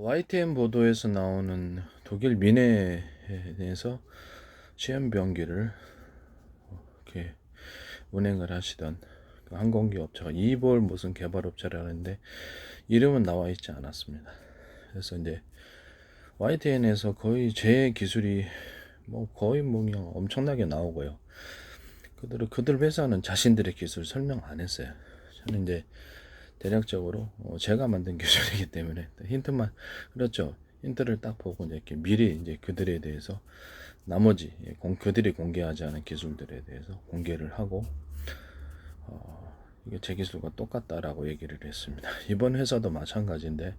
YTN 보도에서 나오는 독일 미네에서 시험 변기를 이렇게 운행을 하시던 그 항공기 업체가 이볼 무슨 개발업체라는데 이름은 나와 있지 않았습니다. 그래서 이제 YTN에서 거의 제 기술이 거의 그냥 엄청나게 나오고요. 그들 회사는 자신들의 기술 설명 안 했어요. 저는 이제 대략적으로 제가 만든 기술이기 때문에 힌트만, 그렇죠. 힌트를 딱 보고 이렇게 미리 이제 그들에 대해서 나머지 그들이 공개하지 않은 기술들에 대해서 공개를 하고 이게 제 기술과 똑같다라고 얘기를 했습니다. 이번 회사도 마찬가지인데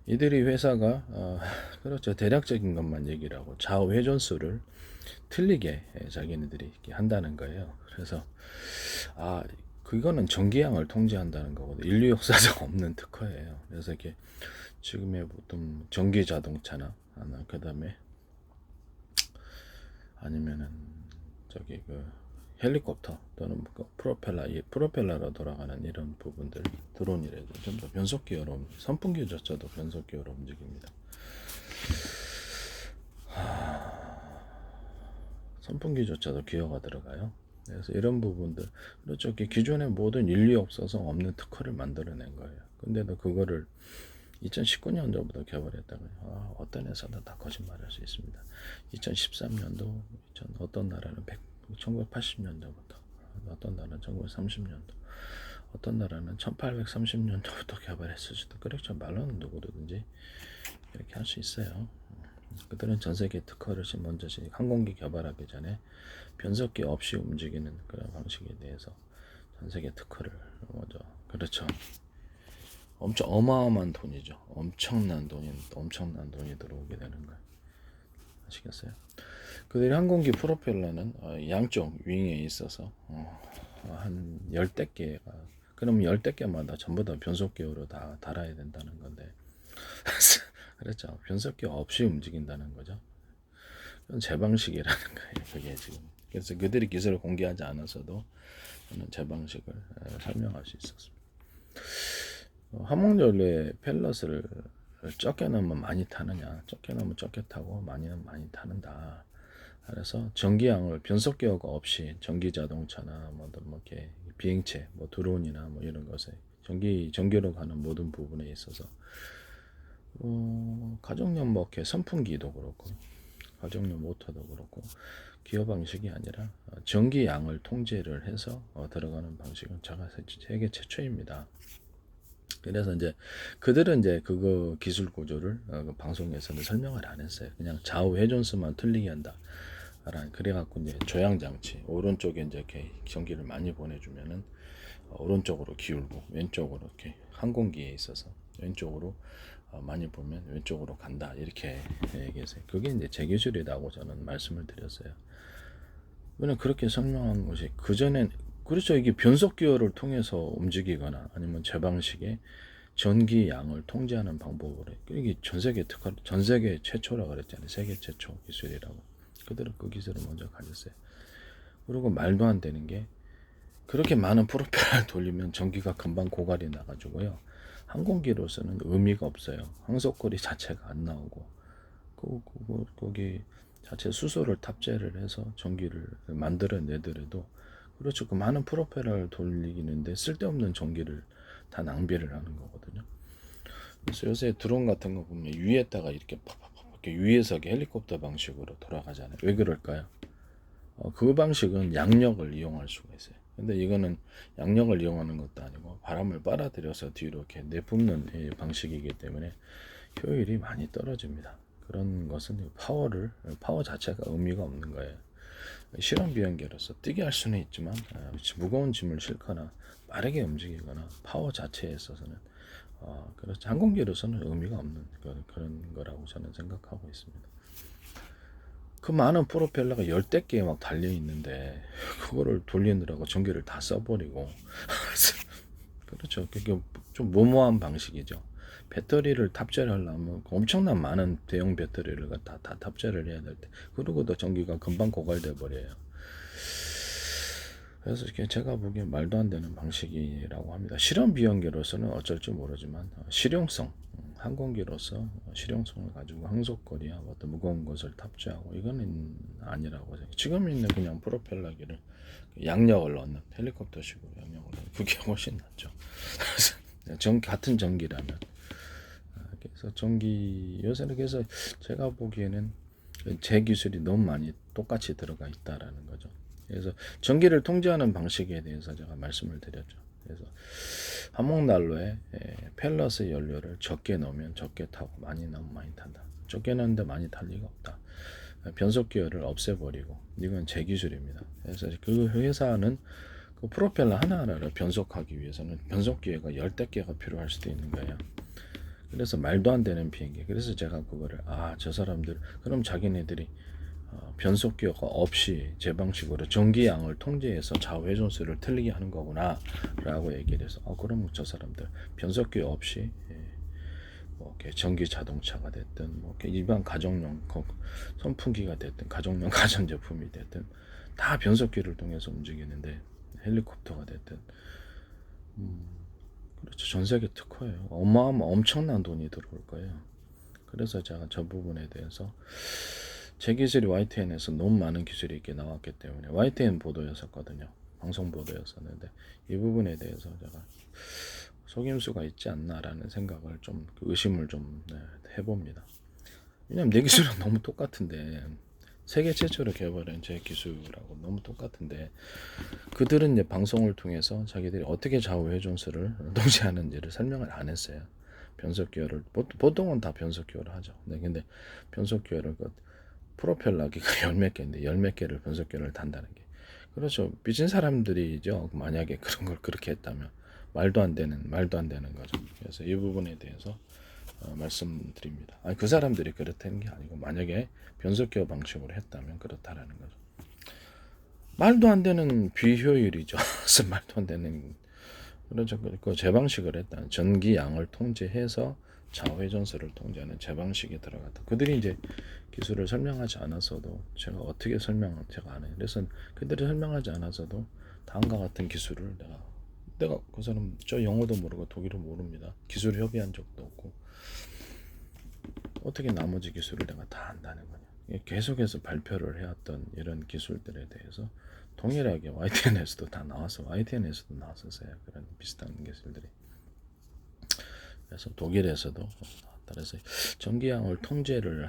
이들이 회사가 그렇죠. 대략적인 것만 얘기를 하고 좌우 회전수를 틀리게 자기네들이 이렇게 한다는 거예요. 그래서 그거는 전기양을 통제한다는 거거든요. 인류 역사상 없는 특허예요. 그래서 이렇게 지금의 보통 전기 자동차나 그다음에 아니면은 저기 그 헬리콥터 또는 프로펠러로 돌아가는 이런 부분들, 드론이라도 전부 변속기어로, 선풍기조차도 변속기어로 움직입니다. 선풍기조차도 기어가 들어가요. 그래서 이런 부분들, 그렇죠. 기존의 모든 인류 없어서 없는 특허를 만들어낸 거예요. 근데도 그거를 2019년도부터 개발했다고요. 어떤 회사도 다 거짓말할 수 있습니다. 2013년도, 어떤 나라는 1980년도부터, 어떤 나라는 1930년도, 어떤 나라는 1830년도부터 개발했을지도, 그렇죠. 말로는 누구든지 이렇게 할 수 있어요. 그들은 전 세계 특허를 먼저 항공기 개발하기 전에 변속기 없이 움직이는 그런 방식에 대해서 전 세계 특허를 먼저, 그렇죠. 엄청 어마어마한 돈이죠. 엄청난 돈이 들어오게 되는 거예요. 아시겠어요? 그들이 항공기 프로펠러는 양쪽 윙에 있어서 한 열댓 개가, 그럼 열댓 개마다 전부 다 변속기어로 다 달아야 된다는 건데 그렇죠. 변속기어 없이 움직인다는 거죠. 그건 제 방식이라는 거예요. 그게 지금. 그래서 그들이 기술을 공개하지 않았어도 저는 제 방식을 설명할 수 있었습니다. 화목연료의 펠럿을 적게 넣으면 많이 타느냐, 적게 넣으면 적게 타고 많이는 많이 타는다. 그래서 전기양을 변속기어가 없이 전기 자동차나 뭐 이렇게 비행체, 드론이나 이런 것에 전기로 가는 모든 부분에 있어서 가정용 이렇게 선풍기도 그렇고 가정용 모터도 그렇고 기어 방식이 아니라 전기양을 통제를 해서 들어가는 방식은 제가 세계 최초입니다. 그래서 이제 그들은 이제 그거 기술 구조를 그 방송에서는 설명을 안 했어요. 그냥 좌우 회전수만 틀리게 한다. 그래갖고 이제 조향 장치, 오른쪽에 이제 이렇게 전기를 많이 보내주면은 오른쪽으로 기울고 왼쪽으로 이렇게 항공기에 있어서 왼쪽으로 많이 보면 왼쪽으로 간다, 이렇게 얘기했어요. 그게 이제 제 기술이라고 저는 말씀을 드렸어요. 왜냐면 그렇게 설명한 것이 그전엔, 그렇죠. 이게 변속 기어를 통해서 움직이거나 아니면 제 방식의 전기 양을 통제하는 방법으로, 이게 전 세계 최초라 그랬잖아요. 세계 최초 기술이라고. 그들은 그 기술을 먼저 가졌어요. 그리고 말도 안 되는 게, 그렇게 많은 프로펠러를 돌리면 전기가 금방 고갈이 나가지고요. 항공기로서는 의미가 없어요. 항속거리 자체가 안 나오고, 거기 자체 수소를 탑재를 해서 전기를 만들어내더라도, 그렇죠. 그 많은 프로펠러를 돌리는데 쓸데없는 전기를 다 낭비를 하는 거거든요. 그래서 요새 드론 같은 거 보면 위에다가 이렇게 팍팍팍 이렇게 위에서 헬리콥터 방식으로 돌아가잖아요. 왜 그럴까요? 그 방식은 양력을 이용할 수가 있어요. 근데 이거는 양력을 이용하는 것도 아니고 바람을 빨아들여서 뒤로 이렇게 내뿜는 방식이기 때문에 효율이 많이 떨어집니다. 그런 것은 파워 자체가 의미가 없는 거예요. 실험 비행기로서 뛰게 할 수는 있지만 무거운 짐을 싣거나 빠르게 움직이거나 파워 자체에 있어서는 그렇지, 항공기로서는 의미가 없는 그런 거라고 저는 생각하고 있습니다. 그 많은 프로펠러가 열댓 개 막 달려 있는데 그거를 돌리느라고 전기를 다 써버리고 그렇죠. 그게 좀 무모한 방식이죠. 배터리를 탑재를 하려면 엄청난 많은 대형 배터리를 다 탑재를 해야 될 때, 그러고도 전기가 금방 고갈돼 버려요. 그래서 이게 제가 보기엔 말도 안 되는 방식이라고 합니다. 실험 비행기로서는 어쩔지 모르지만 실용성, 항공기로서 실용성을 가지고 항속거리와 어떤 무거운 것을 탑재하고 이거는 아니라고 생각해요. 지금 있는 그냥 프로펠러기를 양력을 넣는 헬리콥터식으로 양력을 넣는 그게 훨씬 낫죠. 그래서 같은 전기라면 그래서 전기 요새는 그래서 제가 보기에는 제 기술이 너무 많이 똑같이 들어가 있다라는 거죠. 그래서 전기를 통제하는 방식에 대해서 제가 말씀을 드렸죠. 그래서 화목난로에 펠럿의 연료를 적게 넣으면 적게 타고 많이 넣으면 많이 탄다. 적게 넣는데 많이 탈 리가 없다. 변속 기어를 없애버리고 이건 제 기술입니다. 그래서 그 회사는 그 프로펠러 하나하나를 변속하기 위해서는 변속 기어가 열대 개가 필요할 수도 있는 거예요. 그래서 말도 안 되는 비행기. 그래서 제가 그거를 저 사람들 그럼 자기네들이 변속 기어가 없이 제 방식으로 전기양을 통제해서 좌우 회전수를 틀리게 하는 거구나 라고 얘기를 해서 그럼 저 사람들 변속 기어 없이 뭐 이렇게 전기 자동차가 됐든 뭐 이렇게 일반 가정용 선풍기가 됐든 가정용 가전제품이 됐든 다 변속기를 통해서 움직이는데 헬리콥터가 됐든 그렇죠. 전 세계 특허예요. 엄청난 돈이 들어올 거예요. 그래서 제가 저 부분에 대해서 제 기술이 YTN에서 너무 많은 기술이 있게 나왔기 때문에 YTN 보도였었거든요. 방송 보도였었는데 이 부분에 대해서 제가 속임수가 있지 않나라는 생각을 좀 의심을 좀 해봅니다. 왜냐면 내 기술은 너무 똑같은데 세계 최초로 개발한 제 기술하고 너무 똑같은데 그들은 이제 방송을 통해서 자기들이 어떻게 좌우 회전수를 동시하는지를 설명을 안 했어요. 변속 기어를 보통은 다 변속 기어를 하죠. 네, 근데 변속 기어를 프로펠러기가 열 몇 개인데 열 몇 개를 변속 기어를 단다는 게 그렇죠. 빚진 사람들이죠. 만약에 그런 걸 그렇게 했다면 말도 안 되는 거죠. 그래서 이 부분에 대해서 말씀드립니다. 그 사람들이 그렇다는 게 아니고 만약에 변속 기어 방식으로 했다면 그렇다라는 거죠. 말도 안 되는 비효율이죠. 말도 안 되는 그렇죠. 그 제 방식을 했다. 전기 양을 통제해서 좌회전수를 통제하는 제 방식이 들어갔다. 그들이 이제 기술을 설명하지 않았어도 제가 어떻게 제가 안 해요. 그래서 그들이 설명하지 않았어도 다음과 같은 기술을 내가 그 사람 저 영어도 모르고 독일어 모릅니다. 기술 협의한 적도 없고 어떻게 나머지 기술을 내가 다 안다는 거냐. 계속해서 발표를 해왔던 이런 기술들에 대해서 동일하게 YTN에서도 다 나와서 YTN에서도 나왔었어요. 그런 비슷한 기술들이. 그래서 독일에서도 따라서 전기양을 통제를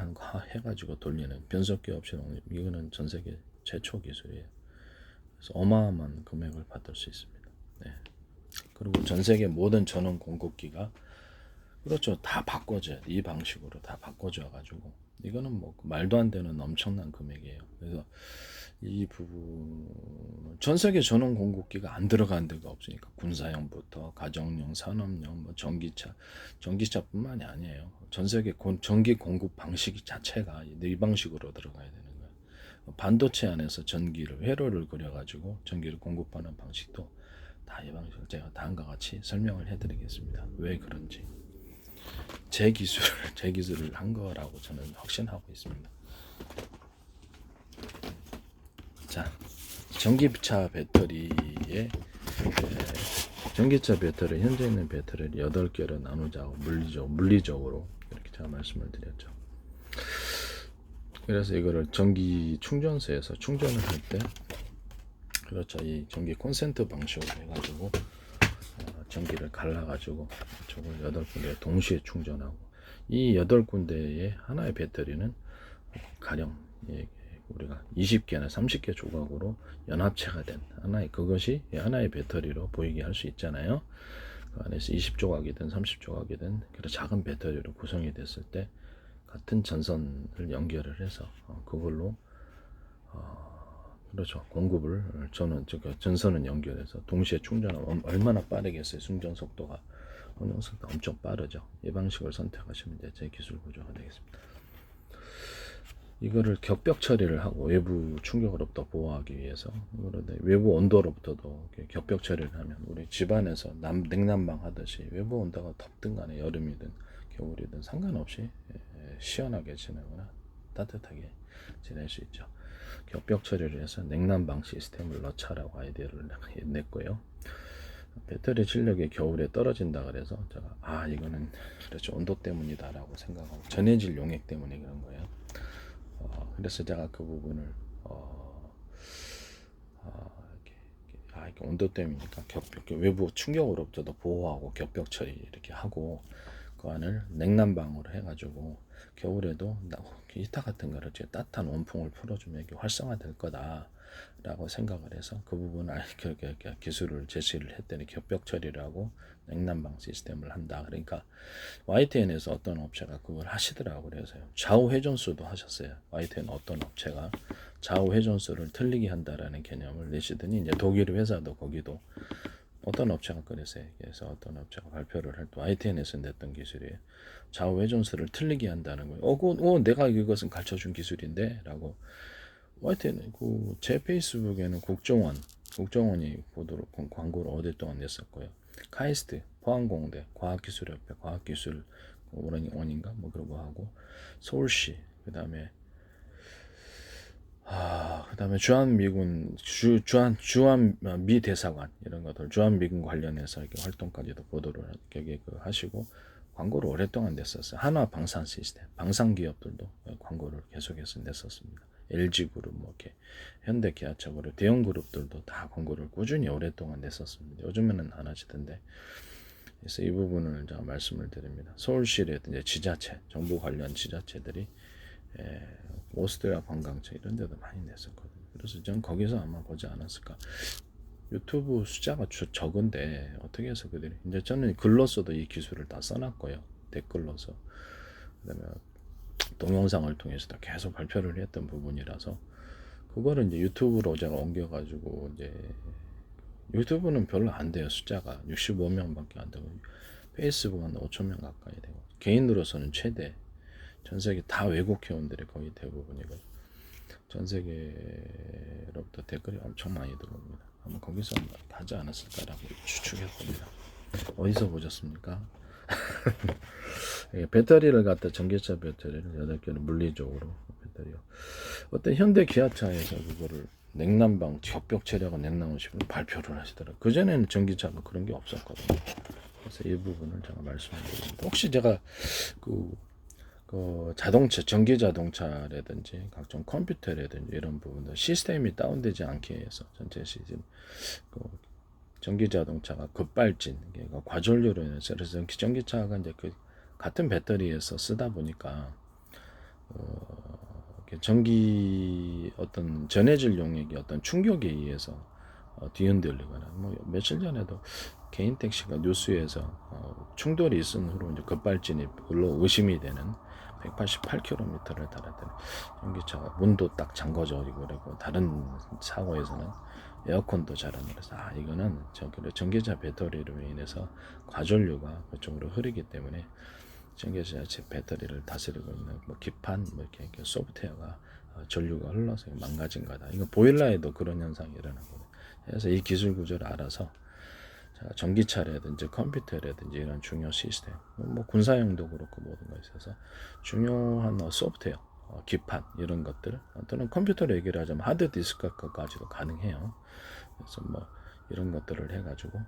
해가지고 돌리는 변속기 없이 이거는 전 세계 최초 기술이에요. 그래서 어마어마한 금액을 받을 수 있습니다. 네. 그리고 전 세계 모든 전원 공급기가 그렇죠. 다 바꿔줘요. 이 방식으로 다 바꿔줘 가지고 이거는 뭐 말도 안 되는 엄청난 금액이에요. 그래서 이 부분 전 세계 전원 공급기가 안 들어가는 데가 없으니까 군사용부터 가정용, 산업용, 뭐 전기차뿐만이 아니에요. 전 세계 전기 공급 방식 자체가 이 방식으로 들어가야 되는 거예요. 반도체 안에서 전기를 회로를 그려가지고 전기를 공급하는 방식도 다 이 방식을 제가 다음과 같이 설명을 해드리겠습니다. 왜 그런지. 제 기술을 한 거라고 저는 확신하고 있습니다. 자, 전기차 배터리에 전기차 배터리 현재 있는 배터리를 8개로 나누자고 물리적으로 이렇게 제가 말씀을 드렸죠. 그래서 이거를 전기 충전소에서 충전을 할 때 그렇죠. 이 전기 콘센트 방식으로 해가지고 전기를 갈라가지고 저걸 8군데 동시에 충전하고 이 8군데의 하나의 배터리는 가령 우리가 20개나 30개 조각으로 연합체가 된 그것이 하나의 배터리로 보이게 할 수 있잖아요. 그 안에서 20조각이든 30조각이든 그런 작은 배터리로 구성이 됐을 때 같은 전선을 연결을 해서 그걸로 그렇죠. 공급을 전선을 연결해서 동시에 충전하면 얼마나 빠르겠어요. 충전 속도가 어느 정도 엄청 빠르죠. 이 방식을 선택하시면 이제 제 기술 구조가 되겠습니다. 이거를 격벽 처리를 하고 외부 충격으로부터 보호하기 위해서 그런데 외부 온도로부터도 격벽 처리를 하면 우리 집안에서 냉난방 하듯이 외부 온도가 덥든 간에 여름이든 겨울이든 상관없이 시원하게 지내거나 따뜻하게 지낼 수 있죠. 겹벽 처리를 해서 냉난방 시스템을 넣자라고 아이디어를 냈고요. 배터리 실력이 겨울에 떨어진다 그래서 제가 이거는 그렇죠, 온도 때문이다라고 생각하고 전해질 용액 때문에 그런 거예요. 그래서 제가 그 부분을 이렇게 온도 때문이니까 외부 충격으로부터 보호하고 겹벽 처리 이렇게 하고 그 안을 냉난방으로 해가지고 겨울에도 히터 같은 거를 따뜻한 원풍을 풀어주면 이게 활성화될 거다라고 생각을 해서 그 부분을 그렇게 기술을 제시를 했더니 겹벽 처리를 하고 냉난방 시스템을 한다. 그러니까 YTN에서 어떤 업체가 그걸 하시더라고요. 그래서 좌우 회전수도 하셨어요. YTN 어떤 업체가 좌우 회전수를 틀리게 한다라는 개념을 내시더니 이제 독일 회사도 거기도 어떤 업체가 그랬어요. 그래서 어떤 업체가 발표를 할 때 YTN에서 냈던 기술이에요. 좌우 회전수를 틀리게 한다는 거예요. 내가 이것은 가르쳐준 기술인데 라고 YTN 제 페이스북에는 국정원이 보도록 광고를 오랫동안 냈었고요. 카이스트 포항공대 과학기술협회 과학기술 원인가 뭐 그런 거 하고 서울시 그다음에 주한미군 주한미 대사관 이런 것들 주한미군 관련해서 이렇게 활동까지도 보도를 하시고 광고를 오랫동안 냈었어요. 한화 방산 시스템 방산 기업들도 광고를 계속해서 냈었습니다. LG그룹 뭐 이렇게 현대기아차 그룹 대형 그룹들도 다 광고를 꾸준히 오랫동안 냈었습니다. 요즘에는 안 하시던데. 그래서 이 부분을 제가 말씀을 드립니다. 서울시라든지 지자체 정부 관련 지자체들이 오스트리아 관광차 이런 데도 많이 냈었거든요. 그래서 전 거기서 아마 보지 않았을까. 유튜브 숫자가 적은데 어떻게 해서 그들이 이제 저는 글로서도 이 기술을 다 써놨고요. 댓글로서 그다음에 동영상을 통해서도 계속 발표를 했던 부분이라서 그거를 이제 유튜브로 제가 옮겨가지고 이제 유튜브는 별로 안 돼요. 숫자가 65명밖에 안 되고 페이스북은 5,000명 가까이 되고 개인으로서는 최대 전 세계 다 외국 회원들이 거의 대부분이고 전 세계로부터 댓글이 엄청 많이 들어옵니다. 아마 거기서 하지 않았을까라고 추측해봅니다. 어디서 보셨습니까? 배터리를 갖다 전기차 배터리를 8개를 물리적으로 배터리요. 어떤 현대 기아차에서 그거를 냉난방 겹벽 체력은 냉난방식으로 발표를 하시더라고요. 그전에는 전기차가 그런 게 없었거든요. 그래서 이 부분을 제가 말씀을 드립니다. 혹시 제가 그 자동차, 전기 자동차라든지 각종 컴퓨터라든지 이런 부분들 시스템이 다운되지 않게 해서 전체 시스템 전기 자동차가 급발진, 그러니까 과전류로 인해서 그래서 전기차가 이제 같은 배터리에서 쓰다 보니까 전기 어떤 전해질 용액이 어떤 충격에 의해서 뒤흔들리거나 뭐 며칠 전에도 개인 택시가 뉴스에서 충돌이 있은 후로 이제 급발진이 별로 의심이 되는 188km를 달았더니 전기차가 문도 딱 잠궈져버리고 그러고 다른 사고에서는 에어컨도 잘 안 들어서 이거는 전기차 배터리로 인해서 과전류가 그쪽으로 흐르기 때문에 전기차 배터리를 다스리고 있는 뭐 기판 뭐 이렇게 소프트웨어가 전류가 흘러서 망가진 거다. 이거 보일러에도 그런 현상이 일어나거든요. 그래서 이 기술 구조를 알아서 전기차라든지 컴퓨터라든지 이런 중요 시스템, 뭐 군사용도 그렇고 모든 것에 있어서 중요한 소프트웨어, 기판 이런 것들, 또는 컴퓨터로 얘기를 하자면 하드 디스크까지도 가능해요. 그래서 뭐 이런 것들을 해가지고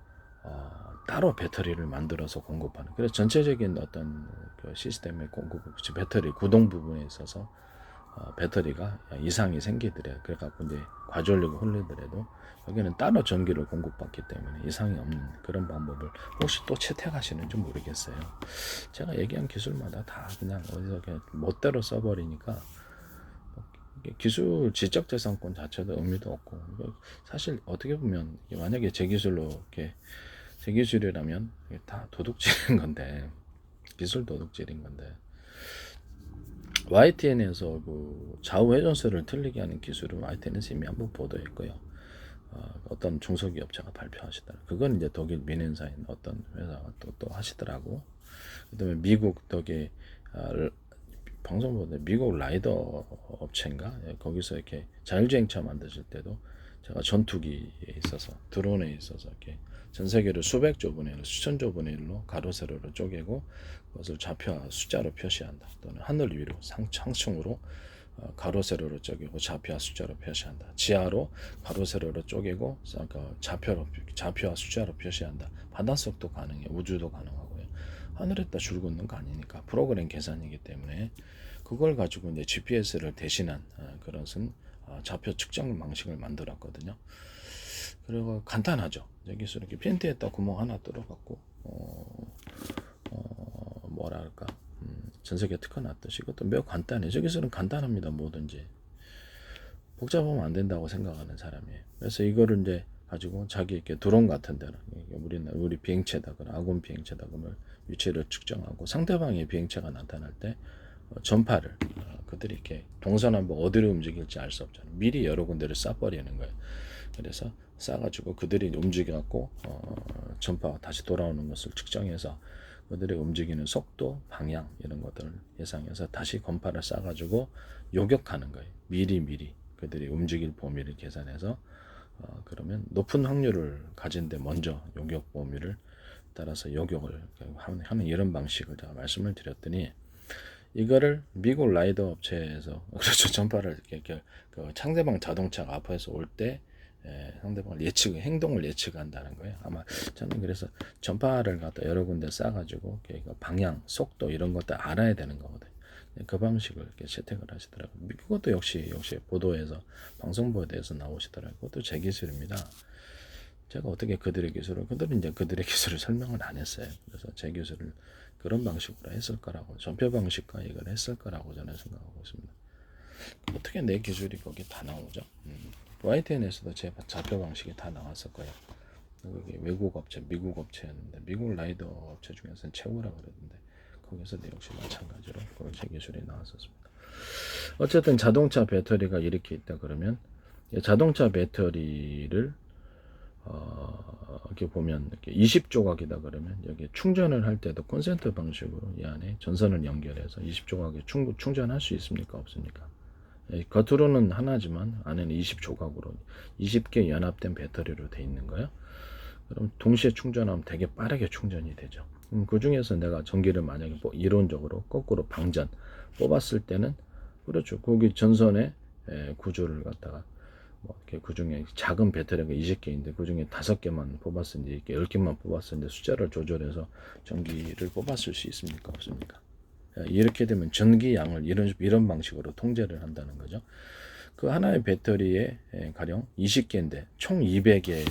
따로 배터리를 만들어서 공급하는. 그래서 전체적인 어떤 그 시스템의 공급, 배터리 구동 부분에 있어서 배터리가 이상이 생기더래. 그래갖고 이제 과전류가 흘리더라도 여기는 따로 전기를 공급받기 때문에 이상이 없는 그런 방법을 혹시 또 채택하시는지 모르겠어요. 제가 얘기한 기술마다 다 그냥 어디서 그냥 멋대로 써버리니까 기술 지적재산권 자체도 의미도 없고 사실 어떻게 보면 만약에 제 기술로 이렇게 제 기술이라면 다 도둑질인 건데 기술 도둑질인 건데 YTN에서 그 좌우 회전수를 틀리게 하는 기술을 YTN에서 이미 한번 보도했고요. 어떤 중소기업체가 발표하시더라고요. 그건 이제 독일 민행사인 어떤 회사가 또 하시더라고. 그다음에 미국 방송 보는데 미국 라이더 업체인가 거기서 이렇게 자율주행차 만드실 때도 제가 전투기에 있어서 드론에 있어서 이렇게 전 세계를 수백 조분의 1, 수천 조분의 1로 가로 세로로 쪼개고 그것을 좌표 숫자로 표시한다. 또는 하늘 위로 상층으로 가로 세로로 쪼개고 좌표와 숫자로 표시한다. 지하로 가로 세로로 쪼개고 좌표와 숫자로 표시한다. 바닷속도 가능해. 우주도 가능하고요. 하늘에다 줄 긋는 거 아니니까 프로그램 계산이기 때문에 그걸 가지고 이제 GPS를 대신한 그런 좌표 측정 방식을 만들었거든요. 그리고 간단하죠. 여기서 이렇게 팬트에다 구멍 하나 뚫어갖고 뭐랄까 전세계 특허 났듯이 이것도 매우 간단해. 저기서는 간단합니다. 뭐든지 복잡하면 안 된다고 생각하는 사람이에요. 그래서 이거를 이제 가지고 자기 이렇게 드론 같은 데는 우리 비행체다, 아군 비행체다 그러면 위치를 측정하고 상대방의 비행체가 나타날 때 전파를 그들이 이렇게 동서남북 어디로 움직일지 알 수 없잖아요. 미리 여러 군데를 쏴버리는 거예요. 그래서 쏴가지고 그들이 움직여갖고 전파가 다시 돌아오는 것을 측정해서 그들이 움직이는 속도, 방향 이런 것들을 예상해서 다시 건파를 쏴가지고 요격하는 거예요. 미리 그들이 움직일 범위를 계산해서 그러면 높은 확률을 가진데 먼저 요격 범위를 따라서 요격을 하는 이런 방식을 제가 말씀을 드렸더니 이거를 미국 라이더 업체에서 그렇죠 전파를 이렇게 그 상대방 자동차가 앞에서 올 때 상대방을 행동을 예측한다는 거예요. 아마 저는 그래서 전파를 갖다 여러 군데 쏴가지고 방향, 속도 이런 것들 알아야 되는 거거든요. 그 방식을 이렇게 채택을 하시더라고요. 그것도 역시 보도에서 방송 보도에서 나오시더라고요. 그것도 제 기술입니다. 제가 어떻게 그들은 이제 그들의 기술을 설명을 안 했어요. 그래서 제 기술을 그런 방식으로 했을 거라고, 전표 방식과 이걸 했을 거라고 저는 생각하고 있습니다. 어떻게 내 기술이 거기 다 나오죠? YTN에서도 제 좌표 방식이 다 나왔을 거예요. 그게 외국 업체, 미국 업체였는데 미국 라이더 업체 중에서는 최고라 그러던데 거기서도 역시 마찬가지로 제 기술이 나왔었습니다. 어쨌든 자동차 배터리가 이렇게 있다 그러면 자동차 배터리를 이렇게 보면 이렇게 20조각이다 그러면 여기 충전을 할 때도 콘센트 방식으로 이 안에 전선을 연결해서 20조각에 충전할 수 있습니까? 없습니까? 겉으로는 하나지만 안에는 20조각으로 20개 연합된 배터리로 되어 있는 거예요. 그럼 동시에 충전하면 되게 빠르게 충전이 되죠. 그럼 그 중에서 내가 전기를 만약에 이론적으로 거꾸로 방전 뽑았을 때는 그렇죠. 거기 전선의 구조를 갖다가 이렇게 그 중에 작은 배터리가 20개인데 그 중에 5개만 뽑았는지 10개만 뽑았는데 숫자를 조절해서 전기를 뽑았을 수 있습니까? 없습니까? 이렇게 되면 전기 양을 이런 방식으로 통제를 한다는 거죠. 그 하나의 배터리에 가령 20개인데 총 200의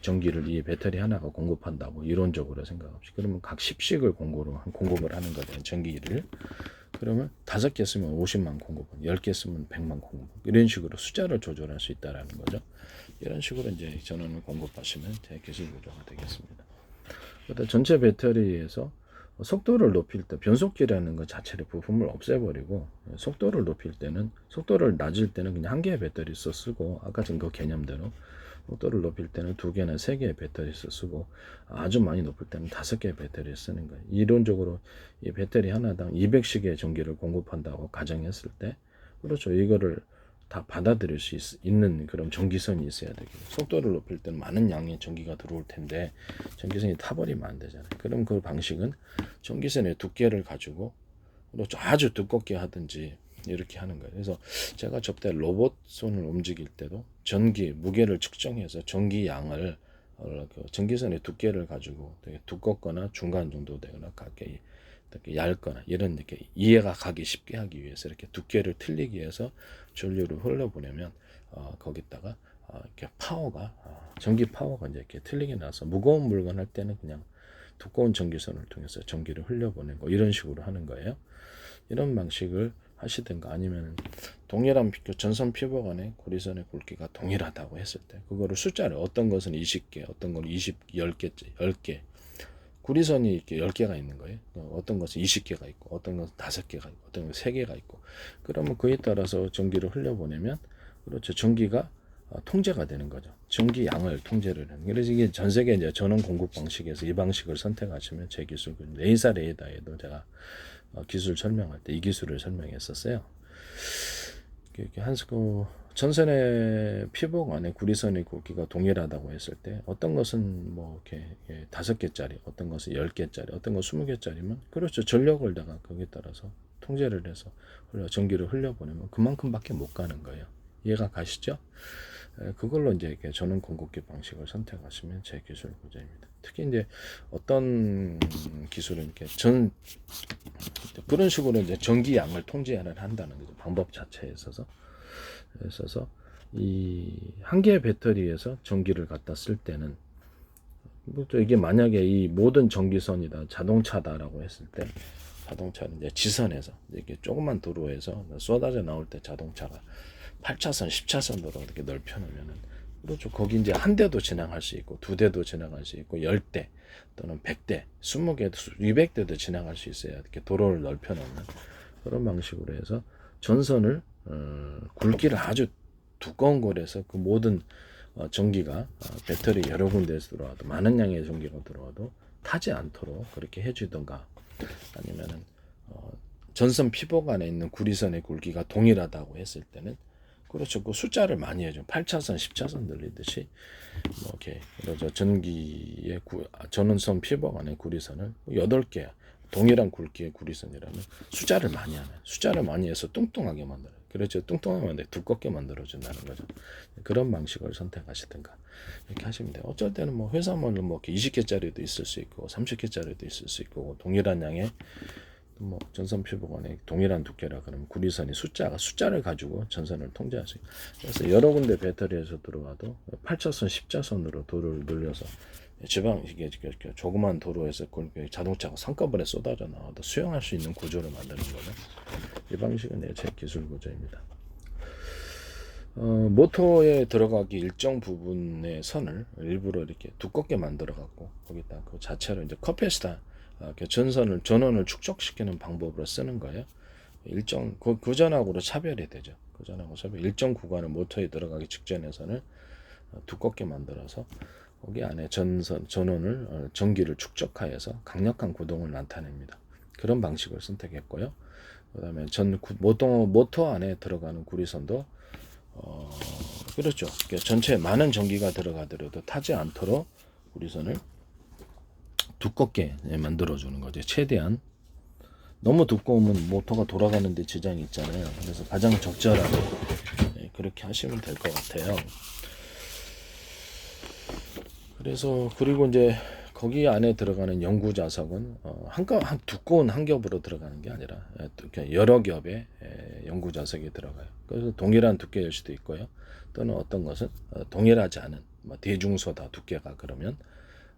전기를 이 배터리 하나가 공급한다고 이론적으로 생각합시다. 그러면 각 10씩을 공급을 하는 거죠. 전기를. 그러면 5개 쓰면 50만 공급, 10개 쓰면 100만 공급. 이런 식으로 숫자를 조절할 수 있다라는 거죠. 이런 식으로 이제 전원을 공급하시면 제 기술 구조가 되겠습니다. 그다음 전체 배터리에서 속도를 높일 때 변속기라는 것 자체를 부품을 없애버리고 속도를 높일 때는 속도를 낮을 때는 그냥 한 개의 배터리 쓰고 아까 전 그 개념대로 속도를 높일 때는 2개나 3개의 배터리 쓰고 아주 많이 높을 때는 5개의 배터리 쓰는 거예요. 이론적으로 이 배터리 하나당 200씩의 전기를 공급한다고 가정했을 때 그렇죠. 이거를 다 받아들일 수 있는 그런 전기선이 있어야 되고 속도를 높일 때는 많은 양의 전기가 들어올 텐데 전기선이 타버리면 안 되잖아요. 그럼 그 방식은 전기선의 두께를 가지고 아주 두껍게 하든지 이렇게 하는 거예요. 그래서 제가 저때 로봇 손을 움직일 때도 전기 무게를 측정해서 전기 양을 그 전기선의 두께를 가지고 되게 두껍거나 중간 정도 되거나 가까이 얇거나 이런 이렇게 이해가 가기 쉽게 하기 위해서 이렇게 두께를 틀리기 위해서 전류를 흘려보내면 거기다가 이렇게 파워가 전기 파워가 이제 이렇게 틀리게 나서 무거운 물건 할 때는 그냥 두꺼운 전기선을 통해서 전기를 흘려보내고 이런 식으로 하는 거예요. 이런 방식을 하시든가 아니면 동일한 전선 피부 간의 고리선의 굵기가 동일하다고 했을 때 그거를 숫자를 어떤 것은 20개, 어떤 건 10개 구리선이 이렇게 10개가 있는 거예요. 어떤 것은 20개가 있고 어떤 것은 5개가 있고 어떤 것은 3개가 있고 그러면 그에 따라서 전기를 흘려보내면 그렇죠. 전기가 통제가 되는 거죠. 전기 양을 통제를 하는. 그래서 이게 전 세계 이제 전원 공급 방식에서 이 방식을 선택하시면 제 기술 레이사 레이더에도 제가 기술 설명할 때 이 기술을 설명했었어요. 이렇게 전선의 피복 안에 구리선의 굵기가 동일하다고 했을 때 어떤 것은 뭐 이렇게 5개짜리, 어떤 것은 10개짜리, 어떤 것은 20개짜리면 그렇죠. 전력을 내가 거기에 따라서 통제를 해서 전기를 흘려보내면 그만큼밖에 못 가는 거예요. 이해가 가시죠? 그걸로 이제 이렇게 전원 공급기 방식을 선택하시면 제 기술 구조입니다. 특히 이제 어떤 기술은 이렇게 그런 식으로 이제 전기 양을 통제를 한다는 거죠. 방법 자체에 있어서 이 한 개의 배터리에서 전기를 갖다 쓸 때는 이게 만약에 이 모든 전기선이다 자동차다라고 했을 때 자동차는 이제 지선에서 이렇게 조그만 도로에서 쏟아져 나올 때 자동차가 8차선, 10차선으로 이렇게 넓혀놓으면은 그렇죠. 거기 이제 한 대도 지나갈 수 있고 두 대도 지나갈 수 있고 10대 또는 100대, 20개, 200대도 지나갈 수 있어야 이렇게 도로를 넓혀놓는 그런 방식으로 해서 전선을 굵기를 아주 두꺼운 거라서 그 모든 전기가 배터리 여러 군데에서 들어와도 많은 양의 전기가 들어와도 타지 않도록 그렇게 해주던가 아니면은 전선 피복 안에 있는 구리선의 굵기가 동일하다고 했을 때는 그렇죠. 그 숫자를 많이 해줘. 8차선, 10차선 늘리듯이 뭐 이렇게 그러죠. 전기의 전원선 피복 안에 구리선을 8개 동일한 굵기의 구리선이라면 숫자를 많이 하네. 숫자를 많이 해서 뚱뚱하게 만들어요. 그렇죠. 뚱뚱하게 만들어 두껍게 만들어준다는 거죠. 그런 방식을 선택하시든가 이렇게 하시면 돼요. 어쩔 때는 뭐 회사만은 뭐 20개짜리도 있을 수 있고 30개짜리도 있을 수 있고 동일한 양의 뭐 전선 피복 안에 동일한 두께라 그러면 구리선이 숫자를 가지고 전선을 통제할 수 있어요. 그래서 여러 군데 배터리에서 들어와도 8차선, 10차선으로 도로를 늘려서 지방 이게 조그만 도로에서 자동차가 한꺼번에 쏟아져 나와도 수용할 수 있는 구조를 만드는 거죠. 이 방식은 제 기술 구조입니다. 모터에 들어가기 일정 부분의 선을 일부러 이렇게 두껍게 만들어 갖고 거기다 그 자체로 이제 커패시터 전원을 축적시키는 방법으로 쓰는 거예요. 일정 그 전하고도 차별이 되죠. 그 전하고 차별 일정 구간을 모터에 들어가기 직전에서는 두껍게 만들어서 거기 안에 전원을 전기를 축적하여서 강력한 구동을 나타냅니다. 그런 방식을 선택했고요. 그다음에 모터 안에 들어가는 구리선도 그렇죠. 전체에 많은 전기가 들어가더라도 타지 않도록 구리선을 두껍게 만들어주는 거죠. 최대한 너무 두꺼우면 모터가 돌아가는데 지장이 있잖아요. 그래서 가장 적절하게 그렇게 하시면 될 것 같아요. 그래서 그리고 이제 거기 안에 들어가는 연구 자석은 한 두꺼운 한 겹으로 들어가는 게 아니라 여러 겹의 연구 자석이 들어가요. 그래서 동일한 두께일 수도 있고요. 또는 어떤 것은 동일하지 않은 뭐 대중소다 두께가 그러면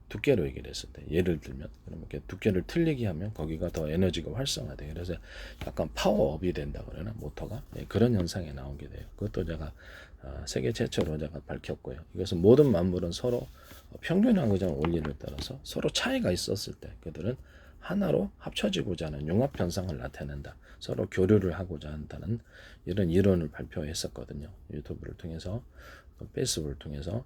두께로 얘기를 했을 때 예를 들면 그러면 이렇게 두께를 틀리게 하면 거기가 더 에너지가 활성화돼요. 그래서 약간 파워업이 된다 그러나 모터가 그런 현상이 나오게 돼요. 그것도 제가 세계 최초로 제가 밝혔고요. 이것은 모든 만물은 서로 평균하고자 원리를 따라서 서로 차이가 있었을 때 그들은 하나로 합쳐지고자 하는 융합 현상을 나타낸다. 서로 교류를 하고자 한다는 이런 이론을 발표했었거든요. 유튜브를 통해서 페이스북을 통해서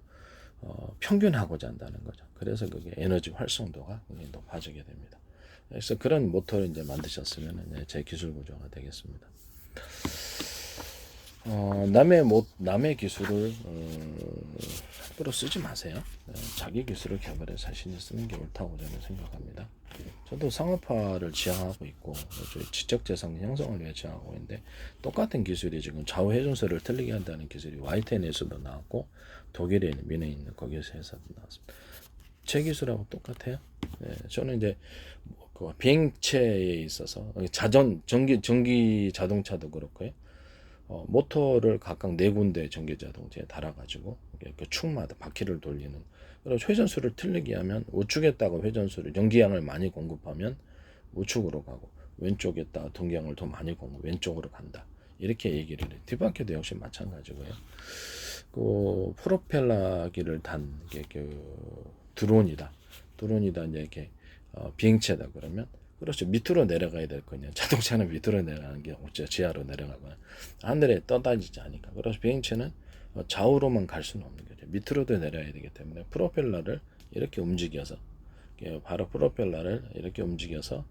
평균하고자 한다는 거죠. 그래서 그게 에너지 활성도가 굉장히 높아지게 됩니다. 그래서 그런 모터를 이제 만드셨으면 제 기술 구조가 되겠습니다. 남의 기술을 함부로 쓰지 마세요. 자기 기술을 개발해 자신이 쓰는 게 옳다고 저는 생각합니다. 저도 상업화를 지향하고 있고 지적재산 형성을 위해 지향하고 있는데 똑같은 기술이 지금 좌우 회전소를 틀리게 한다는 기술이 YTN에서도 나왔고 독일에 있는 미네에 있는 거기에서 해서 나왔습니다. 제 기술하고 똑같아요. 저는 이제 그 비행체에 있어서 전기 자동차도 그렇고요. 모터를 각각 4군데 전기 자동차에 달아가지고 그 축마다 바퀴를 돌리는 그래서 회전수를 틀리게 하면 우측에다가 회전수를 전기양을 많이 공급하면 우측으로 가고 왼쪽에다가 동기양을 더 많이 공급 왼쪽으로 간다 이렇게 얘기를 해요. 뒷바퀴도 역시 마찬가지고요. 그 프로펠러기를 단 그 드론이다 이제 이렇게 비행체다 그러면 그렇죠. 밑으로 내려가야 될 거냐. 자동차는 밑으로 내려가는 게 어째 지하로 내려가거나 하늘에 떠다니지 않으니까. 그래서 비행체는 좌우로만 갈 수는 없는 거죠. 밑으로도 내려야 되기 때문에 프로펠러를 이렇게 움직여서 바로 프로펠러를 이렇게 움직여서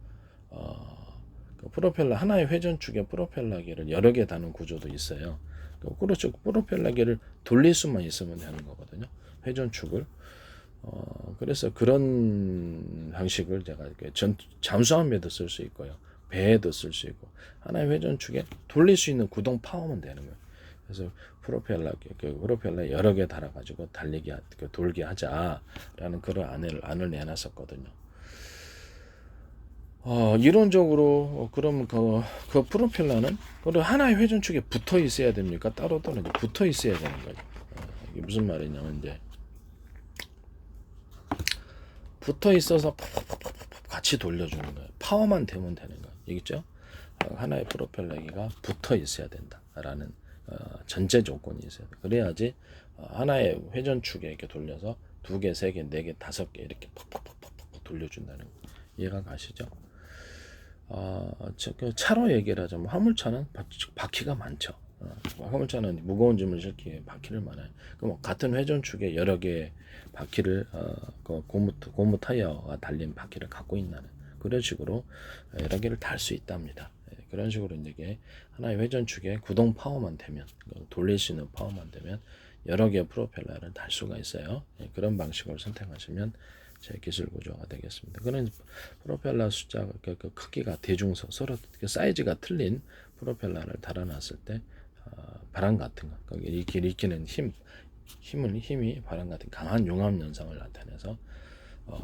그 프로펠러 하나의 회전축에 프로펠러기를 여러 개 다는 구조도 있어요. 그렇죠. 프로펠러기를 돌릴 수만 있으면 되는 거거든요. 회전축을. 그래서 그런 방식을 제가 이렇게 잠수함에도 쓸 수 있고요. 배에도 쓸 수 있고 하나의 회전축에 돌릴 수 있는 구동 파워만 되는 거예요. 그래서 프로펠러 여러 개 달아가지고 돌게 하자라는 그런 안을 내놨었거든요. 이론적으로 그러면 그 프로펠러는 그리고 하나의 회전축에 붙어 있어야 됩니까? 따로 이제 붙어 있어야 되는 거죠. 이게 무슨 말이냐면 이제 붙어 있어서 같이 돌려주는 거예요. 파워만 되면 되는 거예요. 이겠죠? 하나의 프로펠러기가 붙어 있어야 된다라는 전제 조건이 있어요. 그래야지 하나의 회전축에 이렇게 돌려서 2개, 3개, 4개, 5개 이렇게 팍팍팍팍 돌려준다는 거. 이해가 가시죠? 차로 얘기를 하자면 화물차는 바퀴가 많죠. 화물차는 무거운 짐을 실기에 바퀴를 많아요. 그럼 같은 회전축에 여러 개의 바퀴를 고무 타이어가 달린 바퀴를 갖고 있다는 그런 식으로 여러 개를 달 수 있답니다. 그런 식으로 이제 하나의 회전축에 구동 파워만 되면 돌릴 수 있는 파워만 되면 여러 개의 프로펠러를 달 수가 있어요. 그런 방식을 선택하시면 제 기술 구조가 되겠습니다. 그런 프로펠러 숫자 그 크기가 대중서 서로 사이즈가 틀린 프로펠러를 달아놨을 때 바람 같은 거 거기 일으키는 힘이 바람 같은 강한 용암 현상을 나타내서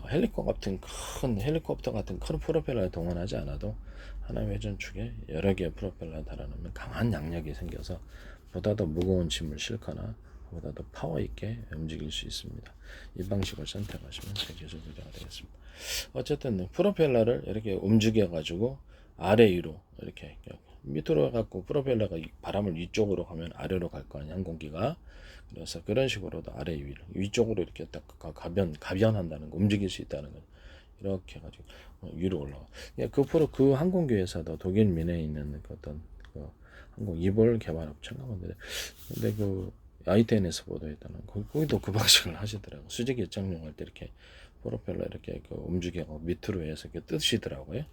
헬리콥터 같은 큰 프로펠러에 동원하지 않아도 하나의 회전축에 여러 개의 프로펠러 달아놓으면 강한 양력이 생겨서 보다 더 무거운 짐을 싣거나 보다 더 파워 있게 움직일 수 있습니다. 이 방식을 선택하시면 제 기술 구조가 되겠습니다. 어쨌든 프로펠러를 이렇게 움직여 가지고 아래 위로 이렇게 밑으로 갖고 프로펠러가 바람을 위쪽으로 가면 아래로 갈 거 아니야 항공기가. 그래서 그런 식으로도 아래 위쪽으로 이렇게 딱 가변한다는 거, 움직일 수 있다는 거. 이렇게 해가지고 위로 올라가. 그 항공기에서도 독일 뮌헨에 있는 어떤 항공 이볼 개발 업체인가 본데, 근데 ITN에서 보도했다는 거기도 그 방식을 하시더라고. 수직 열정용 할 때 이렇게 프로펠러 이렇게 움직여서 밑으로 해서 이렇게 뜨시더라고요.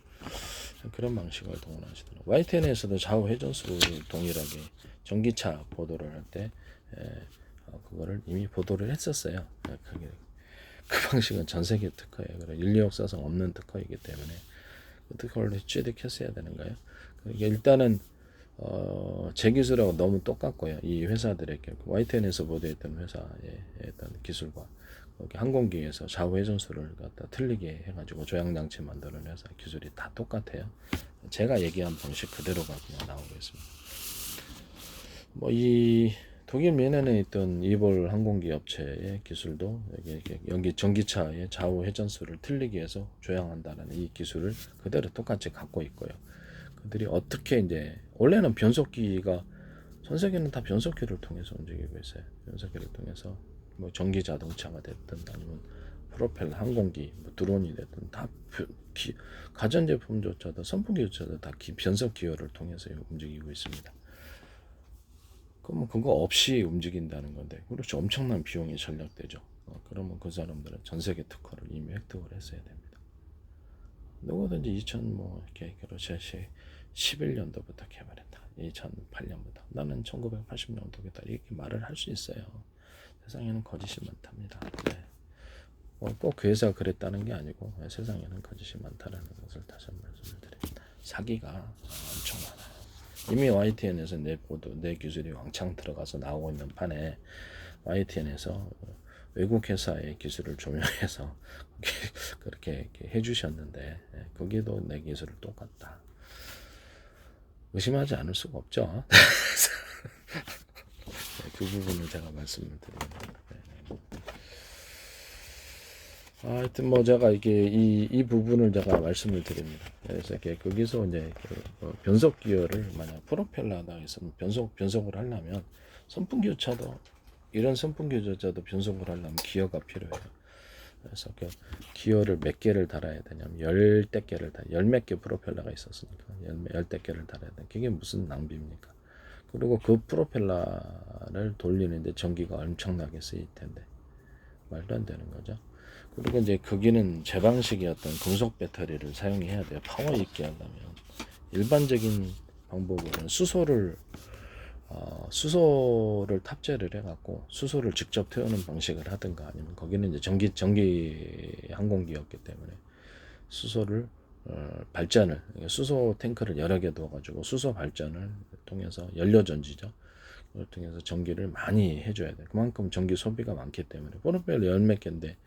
그런 방식을 동원하시더라고요. YTN에서도 좌우 회전수를 동일하게 전기차 보도를 할 때 그거를 이미 보도를 했었어요. 그 방식은 전 세계 특허예요. 그래 인류 역사상 없는 특허이기 때문에 그 특허를 취득했어야 되는 거예요. 그러니까 일단은 제 기술하고 너무 똑같고요. 이 회사들에게 YTN에서 보도했던 회사의 어떤 기술과 항공기에서 좌우 회전수를 갖다 틀리게 해가지고 조향 장치 만드는 회사 기술이 다 똑같아요. 제가 얘기한 방식 그대로가 그냥 나오고 있습니다. 이 독일 뮌헨에 있던 이볼 항공기 업체의 기술도 여기 전기차의 좌우 회전수를 틀리게 해서 조향한다는 이 기술을 그대로 똑같이 갖고 있고요. 그들이 어떻게 이제 원래는 변속기가 전 세계는 다 변속기를 통해서 움직이고 있어요. 변속기를 통해서 전기 자동차가 됐든 아니면 프로펠러 항공기, 드론이 됐든 다 가전제품조차도 선풍기조차도 다 변속 기어를 통해서 움직이고 있습니다. 그러면 그거 없이 움직인다는 건데, 그렇죠. 엄청난 비용이 절약되죠. 그러면 그 사람들은 전 세계 특허를 이미 획득을 했어야 됩니다. 누구든지 11년도부터 개발했다. 2008년부터. 나는 1980년도부터 이렇게 말을 할 수 있어요. 세상에는 거짓이 많답니다. 네. 꼭 그 회사가 그랬다는 게 아니고 세상에는 거짓이 많다는 것을 다시 한번 말씀을 드립니다. 사기가 엄청 많아요. 이미 YTN에서 내 기술이 왕창 들어가서 나오고 있는 판에 YTN에서 외국 회사의 기술을 조명해서 그렇게 해주셨는데 거기도 내 기술을 똑같다. 의심하지 않을 수가 없죠. 그 부분을 제가 말씀을 드립니다. 하여튼 제가 이 부분을 제가 말씀을 드립니다. 그래서 거기서 이제 변속 기어를 만약 프로펠러다 해서 변속을 하려면 이런 선풍기조차도 변속을 하려면 기어가 필요해요. 그래서 기어를 몇 개를 달아야 되냐면 열댓 개를 열몇 개 프로펠러가 있었으니까 열댓 개를 달아야 돼. 그게 무슨 낭비입니까? 그리고 그 프로펠러를 돌리는데 전기가 엄청나게 쓰일 텐데 말도 안 되는 거죠. 그리고 이제 거기는 제 방식의 어떤 금속 배터리를 사용해야 돼요. 파워 있게 하려면 일반적인 방법으로는 수소를 탑재를 해갖고 수소를 직접 태우는 방식을 하든가, 아니면 거기는 이제 전기 항공기였기 때문에 수소를 발전을, 수소 탱크를 여러 개 둬가지고 수소 발전을 통해서 연료 전지죠. 그걸 통해서 전기를 많이 해줘야 돼. 그만큼 전기 소비가 많기 때문에. 프로펠러 열몇 개인데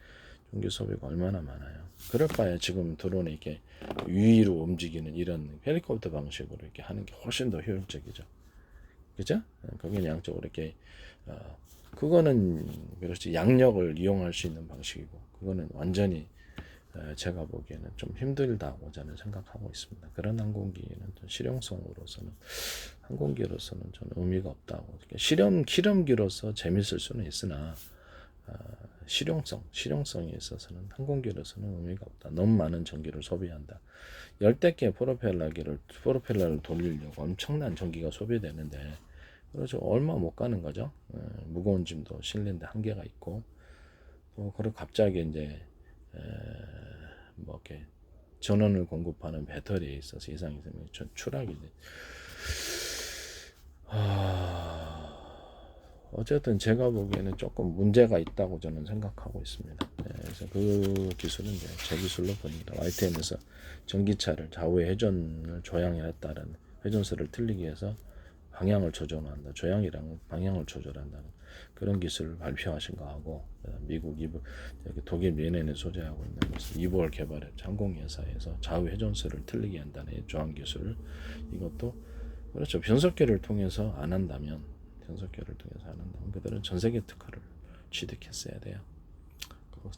전기 소비가 얼마나 많아요. 그럴 바에 지금 드론에 이렇게 위로 움직이는 이런 헬리콥터 방식으로 이렇게 하는 게 훨씬 더 효율적이죠. 그죠? 거기는 양쪽으로 이렇게 그거는 그렇지, 양력을 이용할 수 있는 방식이고, 그거는 완전히 제가 보기에는 좀 힘들다고 저는 생각하고 있습니다. 그런 항공기는 실용성으로서는, 항공기로서는 저는 의미가 없다고. 실험기로서 재밌을 수는 있으나 실용성에 있어서는 항공기로서는 의미가 없다. 너무 많은 전기를 소비한다. 열댓 개 프로펠러를 돌리려고 엄청난 전기가 소비되는데, 그래서 얼마 못 가는 거죠. 무거운 짐도 실린데 한계가 있고, 또 그리고 갑자기 이제 뭐 이렇게 전원을 공급하는 배터리에 있어서 이상이 되면 추락이 돼. 어쨌든 제가 보기에는 조금 문제가 있다고 저는 생각하고 있습니다. 그래서 그 기술은 이제 제 기술로 봅니다. YTN에서 전기차를 좌우의 회전을 조향했다는, 회전수를 틀리기 위해서 방향을 조절한다. 조향이랑 방향을 조절한다는 그런 기술을 발표하신 거 하고, 미국 독일 미넨에 소재하고 있는 것은 이볼 개발했죠. 항공회사에서 좌우 회전수를 틀리게 한다는 조향 기술을, 이것도 그렇죠. 변속기를 통해서 안 한다면, 그들은 전 세계 특허를 취득했어야 돼요.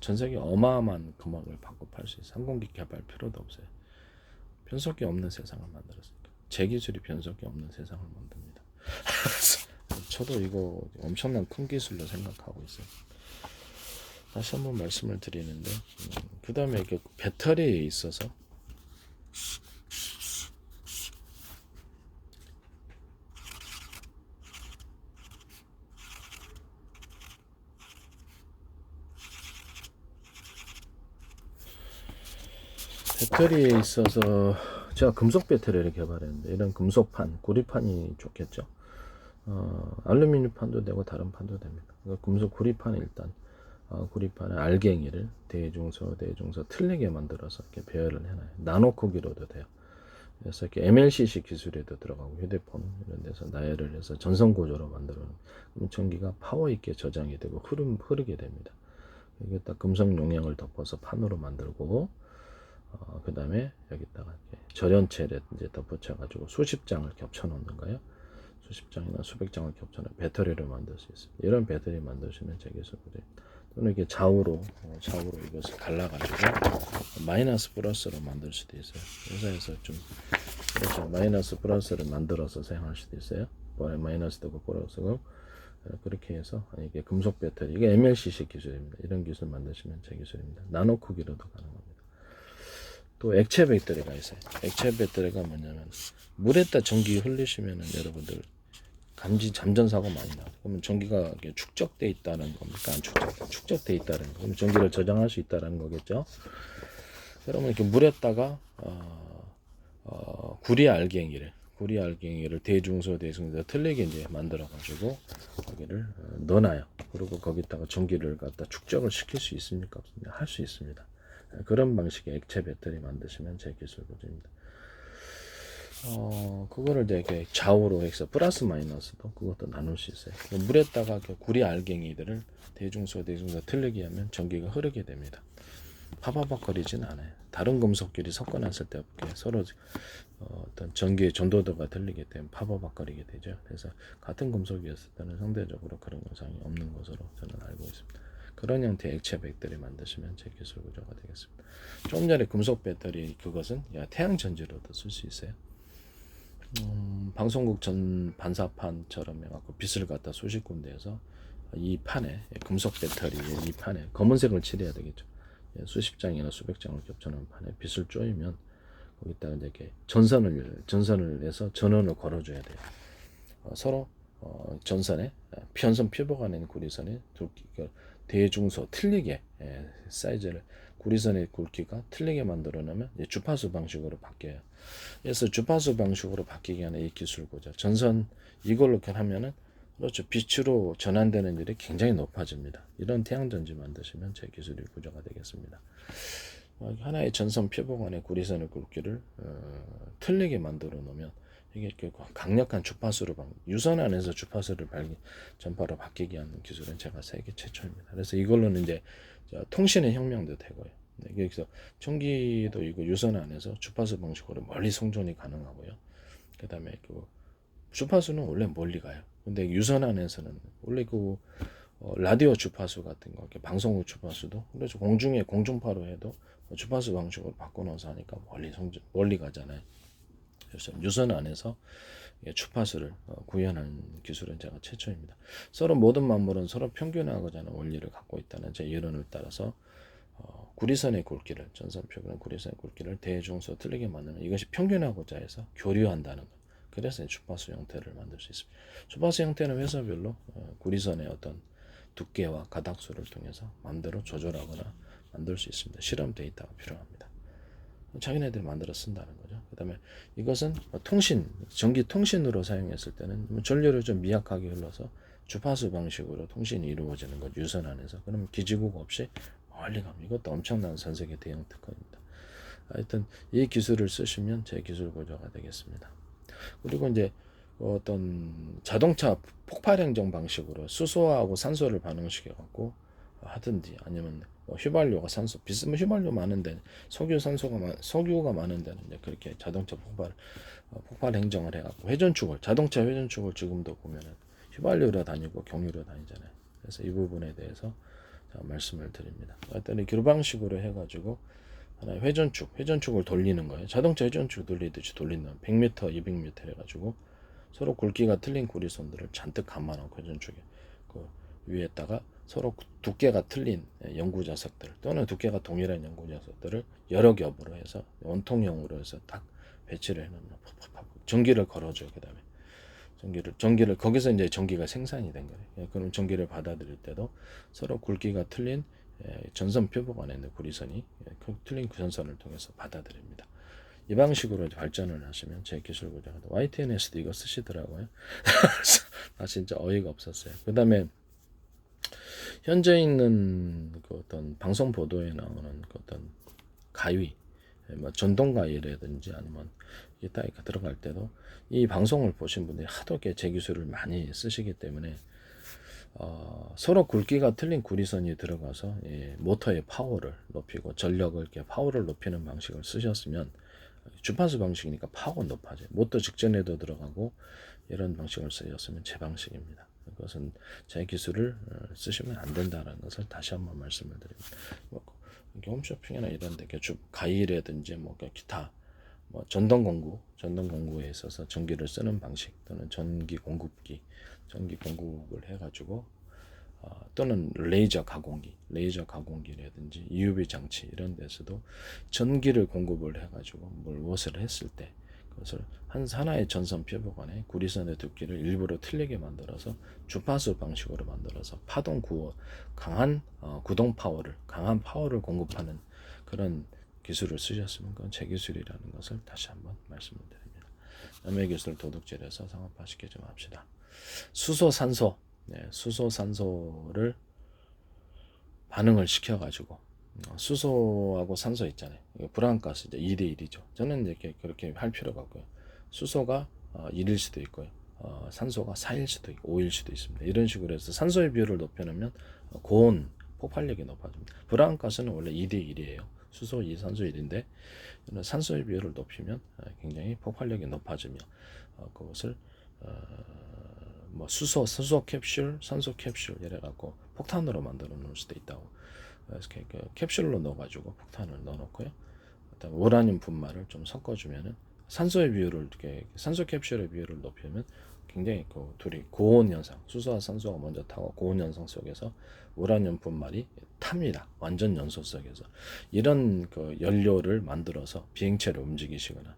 전 세계 어마어마한 금액을 받고 팔 수 있어요. 항공기 개발 필요도 없어요. 변속기 없는 세상을 만들었으니까. 제 기술이 변속기 없는 세상을 만듭니다. 저도 이거 엄청난 큰 기술로 생각하고 있어요. 다시 한번 말씀을 드리는데, 그 다음에 배터리에 있어서 배터리에 있어서 제가 금속 배터리를 개발했는데, 이런 금속판, 구리판이 좋겠죠. 알루미늄 판도 되고 다른 판도 됩니다. 금속 구리판에 일단 구리판에 알갱이를 대중소 틀리게 만들어서 이렇게 배열을 해놔요. 나노 크기로도 돼요. 그래서 이렇게 MLCC 기술에도 들어가고, 휴대폰 이런 데서 나열을 해서 전선 구조로 만들어놓은, 그럼 전기가 파워 있게 저장이 되고 흐르게 됩니다. 여기다 금속 용량을 덮어서 판으로 만들고, 그 다음에 여기다가 절연체를 이제 덧붙여가지고 수십 장을 겹쳐 놓는 거예요. 수십 장이나 수백 장을 겹쳐 놓은 배터리를 만들 수 있습니다. 이런 배터리 만드시면 제 기술이죠. 또는 이게 좌우로 이것을 갈라가지고 마이너스 플러스로 만들 수도 있어요. 회사에서 좀 그렇죠. 마이너스 플러스를 만들어서 사용할 수도 있어요. 마이너스 되고 플러스고, 그렇게 해서 이게 금속 배터리, 이게 MLCC 기술입니다. 이런 기술 만드시면 제 기술입니다. 나노 크기로도 가능합니다. 또 액체 배터리가 있어요. 액체 배터리가 뭐냐면, 물에다 전기 흘리시면은 여러분들 잠전 사고 많이 나요. 그러면 전기가 축적돼 있다는 겁니까? 안 축적돼 있다는 거. 그럼 전기를 저장할 수 있다는 거겠죠. 그러면 이렇게 물에다가 구리 알갱이를 대중소 틀리게 이제 만들어 가지고 거기를 넣어놔요. 그리고 거기다가 전기를 갖다 축적을 시킬 수 있습니까? 없습니까? 할 수 있습니다. 그런 방식의 액체 배터리 만드시면 제 기술 구조입니다. 그거를 이제 좌우로 해서 플러스 마이너스도 그것도 나눌 수 있어요. 물에다가 구리 알갱이들을 대중소 틀리게 하면 전기가 흐르게 됩니다. 파바박거리진 않아요. 다른 금속끼리 섞어놨을 때 서로 어떤 전기의 전도도가 틀리기 때문에 파바박거리게 되죠. 그래서 같은 금속이었을 때는 상대적으로 그런 현상이 없는 것으로 저는 알고 있습니다. 그런 형태의 액체 배터리 만드시면 제 기술 구조가 되겠습니다. 조금 전에 금속 배터리, 그것은 태양 전지로도 쓸 수 있어요. 방송국 전 반사판처럼 해갖고 빛을 갖다 수십 군데에서 이 판에, 금속 배터리의 이 판에 검은색을 칠해야 되겠죠. 수십 장이나 수백 장을 겹쳐놓은 판에 빛을 쪼이면 거기다가 이렇게 전선을 해서 전원을 걸어줘야 돼요. 서로 전선에 편선 피부가 낸 구리선에 대중소 틀리게 사이즈를 구리선의 굵기가 틀리게 만들어 놓으면 주파수 방식으로 바뀌어요. 그래서 주파수 방식으로 바뀌게 하는 이 기술 구조, 전선 이걸로 하면은 그렇죠. 빛으로 전환되는 일이 굉장히 높아집니다. 이런 태양전지 만드시면 제 기술이 구조가 되겠습니다. 하나의 전선 표복 안에 구리선의 굵기를 틀리게 만들어 놓으면 이게 강력한 주파수로 유선 안에서 주파수를 전파로 바뀌게 하는 기술은 제가 세계 최초입니다. 그래서 이걸로는 이제 통신의 혁명도 되고요. 그래서 전기도 이거 유선 안에서 주파수 방식으로 멀리 송전이 가능하고요. 그다음에 그 주파수는 원래 멀리 가요. 근데 유선 안에서는 원래 라디오 주파수 같은 거, 방송국 주파수도 그래서 공중에 공중파로 해도 주파수 방식으로 바꿔놓아서 하니까 멀리 가잖아요. 그래서 유선 안에서 주파수를 구현하는 기술은 제가 최초입니다. 서로 모든 만물은 서로 평균하고자 하는 원리를 갖고 있다는 제 이론을 따라서 구리선의 굵기를, 전선표기는 구리선의 굵기를 대중소 틀리게 만드는, 이것이 평균하고자 해서 교류한다는 것. 그래서 주파수 형태를 만들 수 있습니다. 주파수 형태는 회사별로 구리선의 어떤 두께와 가닥수를 통해서 마음대로 조절하거나 만들 수 있습니다. 실험 데이터가 필요합니다. 자기네들이 만들어 쓴다는 거죠. 그 다음에 이것은 전기 통신으로 사용했을 때는 전류를 좀 미약하게 흘러서 주파수 방식으로 통신이 이루어지는 것, 유선 안에서. 그러면 기지국 없이 멀리 가면 이것도 엄청난 전세계 대형 특허입니다. 하여튼 이 기술을 쓰시면 제 기술 구조가 되겠습니다. 그리고 이제 어떤 자동차 폭발 행정 방식으로 수소하고 산소를 반응시켜 갖고 하든지, 아니면 휘발유가 산소 비슷한 휘발유 많은데 석유가 많은 데는 이제 그렇게 자동차 폭발 행정을 해갖고 자동차 회전축을 지금도 보면은 휘발유로 다니고 경유로 다니잖아요. 그래서 이 부분에 대해서 제가 말씀을 드립니다. 어떤 그 방식으로 해가지고 하나의 회전축을 돌리는 거예요. 자동차 회전축 돌리듯이 돌린다면 100m, 200m 해가지고 서로 굵기가 틀린 구리선들을 잔뜩 감아놓고 회전축에 그 위에다가 서로 두께가 틀린 연구자석들 또는 두께가 동일한 연구자석들을 여러 겹으로 해서 원통형으로 해서 딱 배치를 해놓으면 전기를 걸어줘요. 그 다음에 전기를 거기서 이제 전기가 생산이 된 거예요. 그럼 전기를 받아들일 때도 서로 굵기가 틀린 전선 표복 안에 있는 구리선이 틀린 전선을 통해서 받아들입니다. 이 방식으로 발전을 하시면 제 기술 구조가 YTNS도 이거 쓰시더라고요. 아 진짜 어이가 없었어요. 그 다음에 현재 있는 그 어떤 방송 보도에 나오는 그 어떤 가위, 뭐 전동 가위라든지 아니면 이게 딱 들어갈 때도 이 방송을 보신 분들이 하도 제 기술을 많이 쓰시기 때문에 서로 굵기가 틀린 구리선이 들어가서 모터의 파워를 높이고 전력을 이렇게 파워를 높이는 방식을 쓰셨으면 주파수 방식이니까 파워가 높아져요. 모터 직전에도 들어가고 이런 방식을 쓰셨으면 제 방식입니다. 그것은 제 기술을 쓰시면 안 된다는 것을 다시 한번 말씀을 드립니다. 홈쇼핑이나 이런 데 가위라든지 뭐 기타 전동 공구에 있어서 전기를 쓰는 방식 또는 전기 공급을 해가지고 또는 레이저 가공기라든지 UV 장치 이런 데서도 전기를 공급을 해가지고 무엇을 했을 때 그것을 하나의 전선 표복 안에 구리선의 두께를 일부러 틀리게 만들어서 주파수 방식으로 만들어서 강한 강한 파워를 공급하는 그런 기술을 쓰셨으면 그건 제 기술이라는 것을 다시 한번 말씀을 드립니다. 남의 기술 도둑질해서 상업화시키지 좀 합시다. 수소산소를 반응을 시켜가지고 수소하고 산소 있잖아요. 불안가스 2대1이죠. 저는 이렇게 그렇게 할 필요가 없고요. 수소가 1일 수도 있고요. 산소가 4일 수도 있고 5일 수도 있습니다. 이런 식으로 해서 산소의 비율을 높여놓으면 고온 폭발력이 높아집니다. 불안가스는 원래 2대1이에요. 수소 2, 산소 1인데 산소의 비율을 높이면 굉장히 폭발력이 높아지며 그것을 수소 캡슐, 산소 캡슐 이래갖고 폭탄으로 만들어 놓을 수도 있다고. 그래서 캡슐로 넣어가지고 폭탄을 넣어놓고요. 그다음에 우라늄 분말을 좀 섞어주면은 산소 캡슐의 비율을 높이면 굉장히 둘이 고온 현상, 수소와 산소가 먼저 타고 고온 현상 속에서 우라늄 분말이 탑니다. 완전 연소 속에서 이런 연료를 만들어서 비행체를 움직이시거나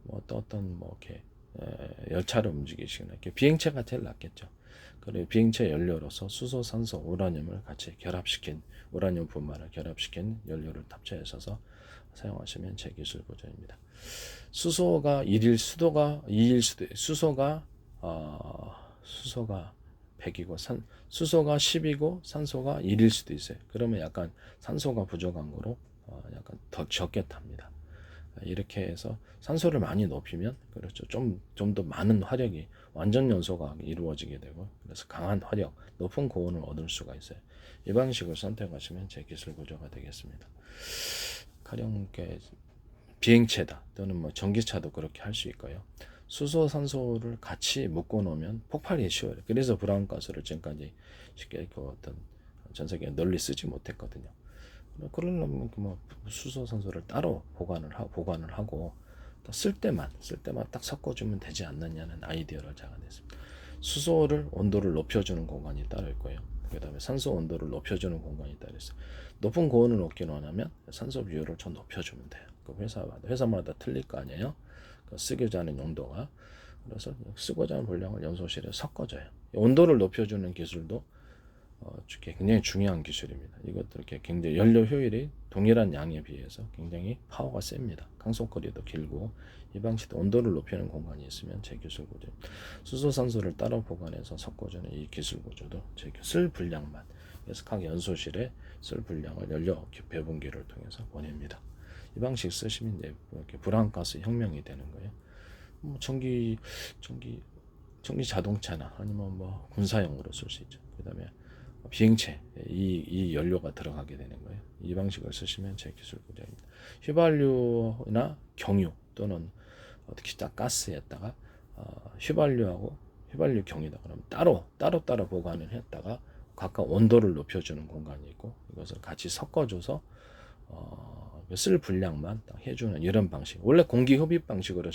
어떤 이렇게 열차를 움직이시거나 이렇게 비행체가 제일 낫겠죠. 그리고 비행체 연료로서 수소, 산소, 우라늄을 같이 결합시킨 우라늄 분말을 결합시킨 연료를 탑재하셔서 사용하시면 제 기술 보조입니다. 수소가 1일, 수도가 2일 수소가 100이고 수소가 10이고 산소가 1일 수도 있어요. 그러면 약간 산소가 부족한 거로 약간 더 적게 탑니다. 이렇게 해서 산소를 많이 높이면 그렇죠. 좀 더 많은 화력이 완전 연소가 이루어지게 되고 그래서 강한 화력, 높은 고온을 얻을 수가 있어요. 이 방식을 선택하시면 제 기술 구조가 되겠습니다. 가령 비행체다 또는 뭐 전기차도 그렇게 할 수 있고요. 수소, 산소를 같이 묶어 놓으면 폭발이 쉬워요. 그래서 브라운가스를 지금까지 쉽게 어떤 전 세계에 널리 쓰지 못했거든요. 그러려면 뭐 수소, 산소를 따로 보관을 하고 쓸 때만 딱 섞어주면 되지 않느냐는 아이디어를 제가 냈습니다. 수소를 온도를 높여주는 공간이 따로 있고요. 그 다음에 산소 온도를 높여주는 공간이 따로 있어요. 높은 고온을 얻기 원하면 산소 비율을 좀 높여주면 돼요. 그 회사마다 틀릴 거 아니에요. 쓰고자 하는 용도가. 그래서 쓰고자 하는 분량을 연소실에 섞어줘요. 온도를 높여주는 기술도 굉장히 중요한 기술입니다. 이것도 이렇게 굉장히 연료 효율이 동일한 양에 비해서 굉장히 파워가 셉니다. 강속거리도 길고 이 방식도 온도를 높이는 공간이 있으면 제 기술 구조. 수소, 산소를 따로 보관해서 섞어주는 이 기술 구조도 쓸 분량만 그래서 각 연소실에 쓸 분량을 연료 배분기를 통해서 보냅니다. 이 방식 쓰시면 이제 이렇게 브라운가스 혁명이 되는 거예요. 뭐 전기 자동차나 아니면 뭐 군사용으로 쓸 수 있죠. 그다음에 비행체 이 연료가 들어가게 되는 거예요. 이 방식을 쓰시면 제 기술 구조입니다. 휘발유나 경유 또는 특히 가스에다가 휘발유 경유다 그러면 따로 보관을 했다가 각각 온도를 높여주는 공간이 있고 이것을 같이 섞어줘서 쓸 분량만 딱 해주는 이런 방식. 원래 공기 흡입 방식으로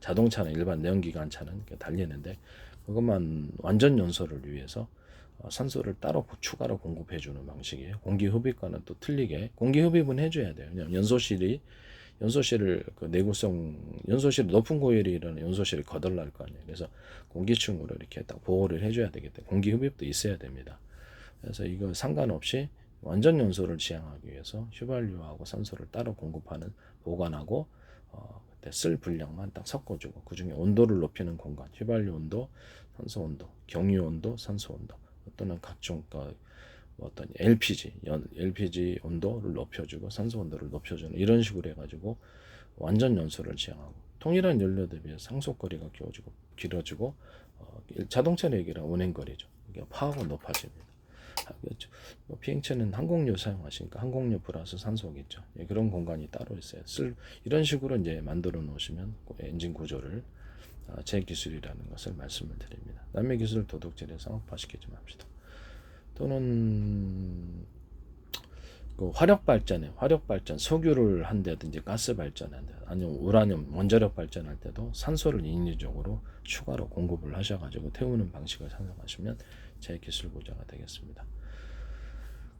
자동차는 일반 내연기관차는 달리는데 그것만 완전 연소를 위해서 산소를 따로 추가로 공급해주는 방식이에요. 공기 흡입과는 또 틀리게 공기 흡입은 해줘야 돼요. 왜냐하면 연소실을 연소실 높은 고열이 일어나는 연소실이 거덜날 거 아니에요. 그래서 공기층으로 이렇게 딱 보호를 해줘야 되기 때문에 공기 흡입도 있어야 됩니다. 그래서 이거 상관없이 완전 연소를 지향하기 위해서 휘발유하고 산소를 따로 보관하고 그때 쓸 분량만 딱 섞어주고 그 중에 온도를 높이는 공간, 휘발유 온도, 산소 온도, 경유 온도, 산소 온도 또는 각종 어떤 LPG 온도를 높여주고 산소 온도를 높여주는 이런 식으로 해가지고 완전 연소를 지향하고 통일한 연료에 비해 상속거리가 길어지고 자동차 얘기랑 운행거리죠. 이게 파워가 높아집니다. 그렇죠. 비행체는 항공유 사용하시니까 항공유 플러스 산소겠죠. 예, 그런 공간이 따로 있어요. 이런 식으로 이제 만들어 놓으시면 엔진 구조를 제 기술이라는 것을 말씀을 드립니다. 남의 기술 도둑질해서 악화시키지 맙시다. 또는 화력 발전, 석유를 한다든지 가스 발전한다, 아니면 우라늄 원자력 발전할 때도 산소를 인위적으로 추가로 공급을 하셔가지고 태우는 방식을 사용하시면 제 기술 보조가 되겠습니다.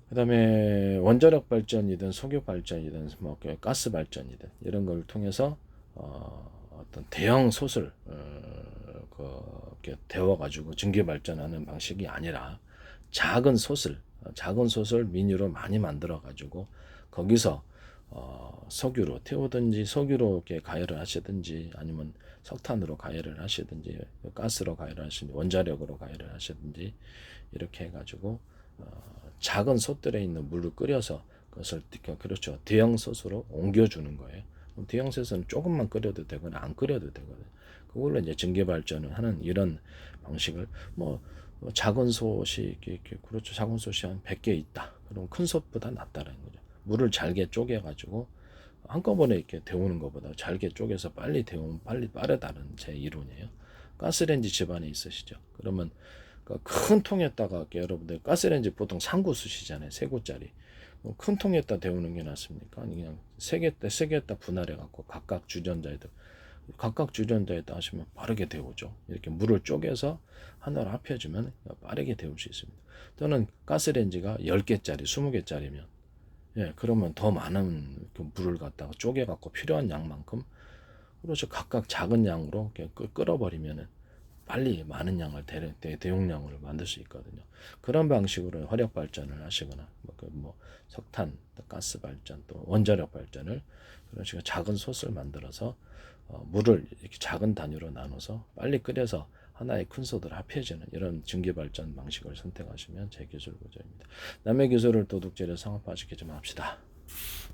그 다음에 원자력 발전이든 석유 발전이든 뭐 가스 발전이든 이런 걸 통해서 어떤 대형 솥을 데워가지고 증기 발전하는 방식이 아니라 작은 솥을 미니로 많이 만들어가지고 거기서 석유로 태우든지 석유로 이렇게 가열을 하시든지 아니면 석탄으로 가열을 하시든지 가스로 가열을 하시든지 원자력으로 가열을 하시든지 이렇게 해가지고 작은 솥들에 있는 물을 끓여서 그것을 그렇죠 대형 솥으로 옮겨주는 거예요. 대형 솥은 조금만 끓여도 되거나 안 끓여도 되거든요. 그걸로 이제 증기 발전을 하는 이런 방식을 작은 솥이 그렇죠. 작은 솥이 한 100개 있다. 그럼 큰 솥보다 낫다는 거죠. 물을 잘게 쪼개가지고 한꺼번에 이렇게 데우는 것보다 잘게 쪼개서 빨리 데우면 빠르다는 제 이론이에요. 가스레인지 집안에 있으시죠? 그러면 큰 통에다가 여러분들 가스레인지 보통 3구 쓰시잖아요. 3구짜리. 큰 통에다 데우는 게 낫습니까? 그냥 3개에다 분할해갖고 각각 주전자에다 하시면 빠르게 데우죠. 이렇게 물을 쪼개서 하나로 합해주면 빠르게 데울 수 있습니다. 또는 가스레인지가 10개짜리, 20개짜리면 그러면 더 많은 물을 갖다가 쪼개갖고 필요한 양만큼 그렇죠. 각각 작은 양으로 끓어버리면은 빨리 많은 양을 대용량으로 만들 수 있거든요. 그런 방식으로 화력 발전을 하시거나 뭐 석탄, 또 가스 발전, 또 원자력 발전을 그런 식으로 작은 솥을 만들어서 물을 이렇게 작은 단위로 나눠서 빨리 끓여서 하나의 큰 솥을 합해지는 이런 전기 발전 방식을 선택하시면 제 기술 구조입니다. 남의 기술을 도둑질해 상업화시키지 맙시다.